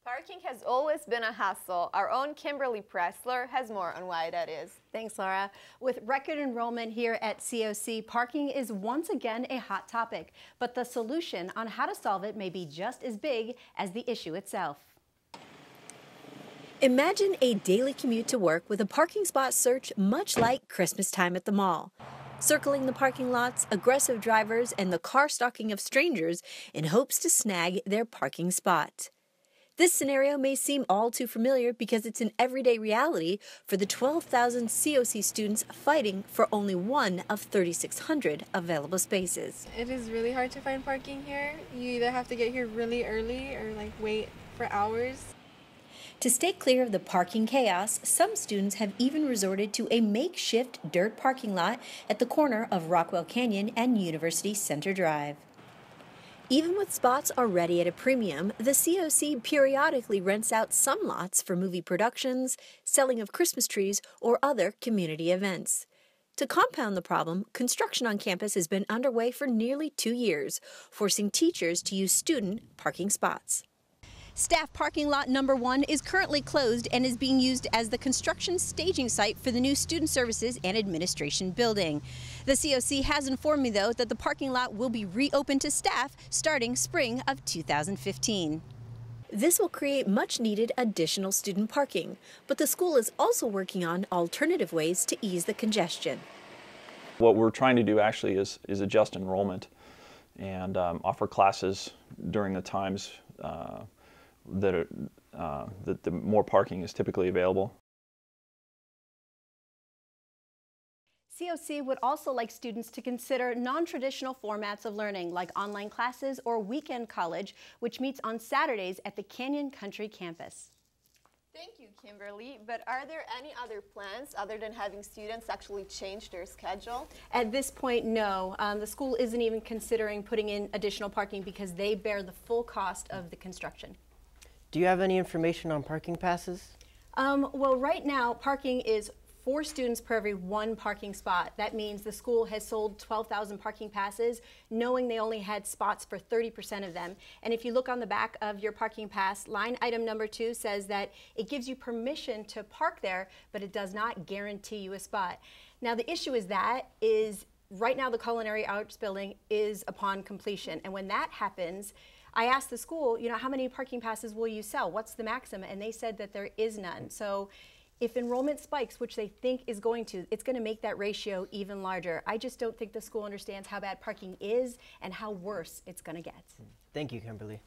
Parking has always been a hassle. Our own Kimberly Pressler has more on why that is. Thanks, Laura. With record enrollment here at COC, parking is once again a hot topic, but the solution on how to solve it may be just as big as the issue itself. Imagine a daily commute to work with a parking spot search much like Christmas time at the mall. Circling the parking lots, aggressive drivers, and the car stalking of strangers in hopes to snag their parking spot. This scenario may seem all too familiar because it's an everyday reality for the 12,000 COC students fighting for only one of 3,600 available spaces. It is really hard to find parking here. You either have to get here really early or wait for hours. To stay clear of the parking chaos, some students have even resorted to a makeshift dirt parking lot at the corner of Rockwell Canyon and University Center Drive. Even with spots already at a premium, the COC periodically rents out some lots for movie productions, selling of Christmas trees, or other community events. To compound the problem, construction on campus has been underway for nearly 2 years, forcing teachers to use student parking spots. Staff parking lot number 1 is currently closed and is being used as the construction staging site for the new Student Services and Administration building. The COC has informed me, though, that the parking lot will be reopened to staff starting spring of 2015. This will create much needed additional student parking, but the school is also working on alternative ways to ease the congestion. What we're trying to do actually is adjust enrollment and offer classes during the times that the more parking is typically available. COC would also like students to consider non-traditional formats of learning like online classes or weekend college, which meets on Saturdays at the Canyon Country campus. Thank you, Kimberly. But are there any other plans other than having students actually change their schedule? At this point, no. The school isn't even considering putting in additional parking because they bear the full cost of the construction. Do you have any information on parking passes? Well, right now, parking is 4 students per every 1 parking spot. That means the school has sold 12,000 parking passes, knowing they only had spots for 30% of them. And if you look on the back of your parking pass, line item number 2 says that it gives you permission to park there, but it does not guarantee you a spot. Now, the issue is right now the Culinary Arts building is upon completion. And when that happens, I asked the school, how many parking passes will you sell? What's the maximum? And they said that there is none. So if enrollment spikes, which they think is going to, it's going to make that ratio even larger. I just don't think the school understands how bad parking is and how worse it's going to get. Thank you, Kimberly.